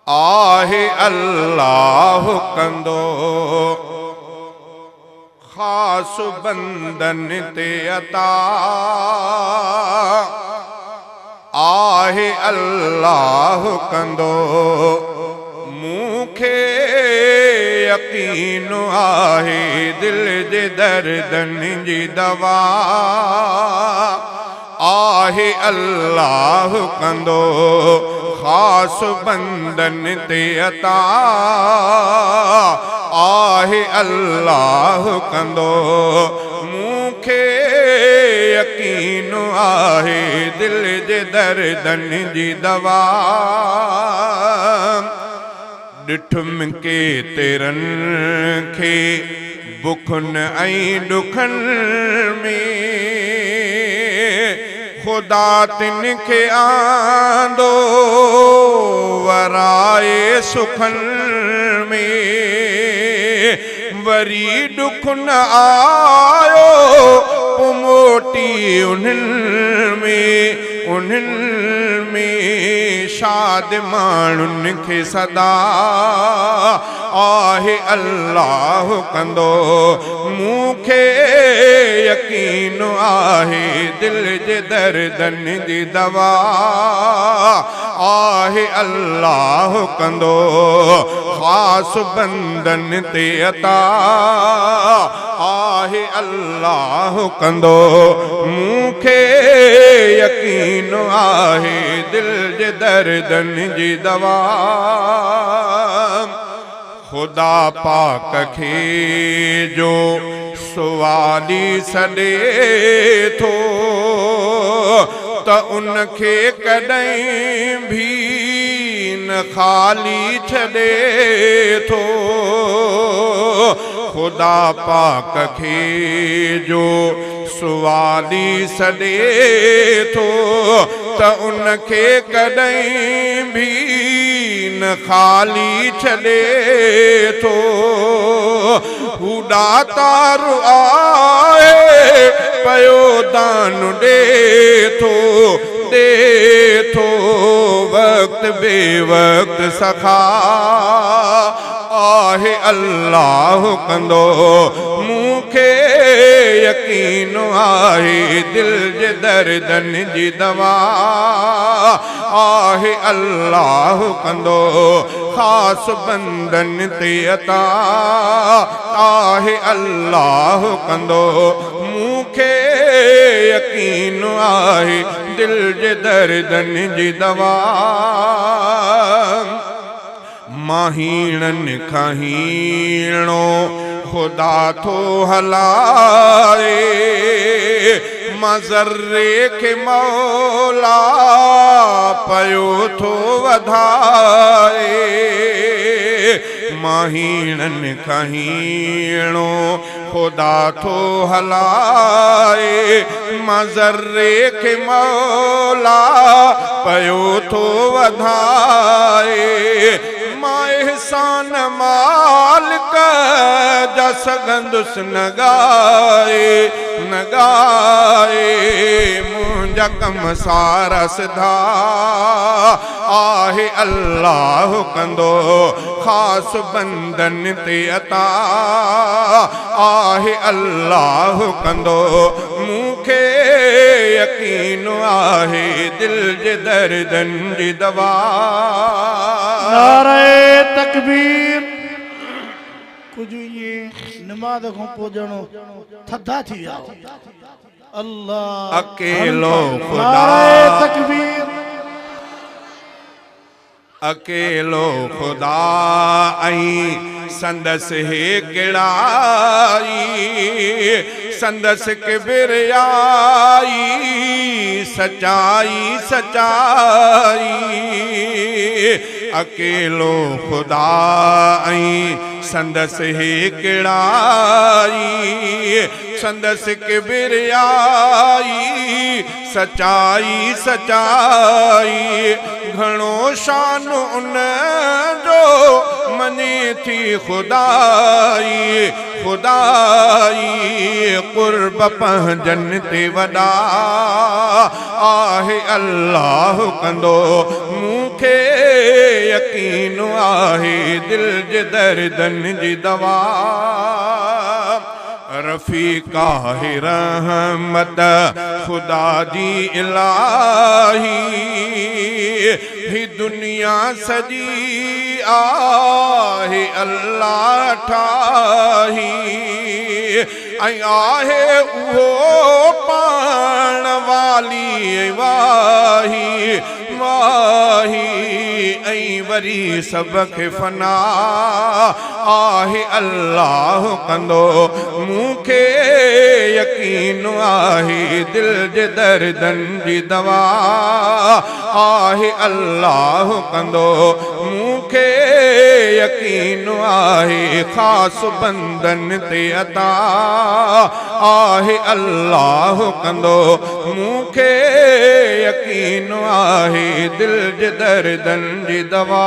आहे अल्लाह कंदो खास बंदन ते अता आहे अल्लाह कंदो मूंखे यकीन आहे दिल जे दर्दन जी दवा आहे अल्लाह कंदो खास बंदन ते अता आहे अल्लाह कंदो मूंखे यकीन आहे दिल जे दर्दन जी दवा ॾिठुम के तेरन खे बुखन ऐं ॾुखन में खुदा तिन खे आंदो वराए सुखन में वरी ॾुख न आयो पोइ मोटी उन्हनि में शाद माण्हुनि खे सदा आहे अल्लाह कंदो मूंखे यकीन आहे दिल जे दर्दन जी दवा आहे अल्लाह कंदो खास बंदन ते अता आहे अल्लाह कंदो मूंखे यकीन आहे दिल जे दर्दन जी दवा खुदा पाक खे जो सुवाली सॾे थो त उनखे कॾहिं भी न खाली छॾे थो खुदा पाक खे जो सुवाली सॾे थो त उनखे कॾहिं भी न खाली छॾे थो हू दातार आहे पयो दान ॾे थो वक्त बेवक्त सखा आहे अल्लाह कंदो मूंखे यकीन आहे दिल जे दर्दन जी दवा आहे अल्लाह कंदो खास बंदन ते अता आहे अल्लाह कंदो मूंखे यकीन आहे दिल जे दर्दन जी दवा माहीणन खां हीणो खुदा थो हलाए मज़र्रे खे मौला पयो थो वधाए माहीणन खां हीणो खुदा थो हलाए मज़र्रे खे मौला पयो थो वधाए मां एहसान मालिक जा सघंदुसि न ॻाए मुंहिंजा कम सारा सिधा आहे अल्लाह कंदो खास बंदन ते अता आहे अल्लाह कंदो मूंखे यकीन आहे दिल जे दर्दन जी दवा नारे तकबीर कुछ ये नमाज को पोजणो थधा थी विया अल्लाह अकेलो खुदा नारे तकबीर अकेलो खुदा ऐं संदसि हिकिड़ाई संदसि किबरियाई सचाई अकेलो खुदा ऐं संदसि हिकिड़ाई संदसि किबरियाई सचाई घणो शान उन जो मने थी खुदाई कुर्ब पंहिंजन ते वॾा आहे अल्लाह कंदो मूंखे यकीन आहे दिल जे दर्दन जी दवा रफ़ीका है रहमत खुदा जी इलाही ही दुनिया सजी आहे अल्लाह ठाही ऐं आहे उहो पाण वाली वाही वाही ऐं वरी सब खे फना आहे अल्लाह कंदो मूंखे यकीन आहे दिल जे दर्दन जी दवा आहे अल्लाह कंदो मूंखे यकीन आहे ख़ास बंदन ते अता आहे अल्लाह कंदो मूंखे यकीन आहे दिल जे दर्दन जी दवा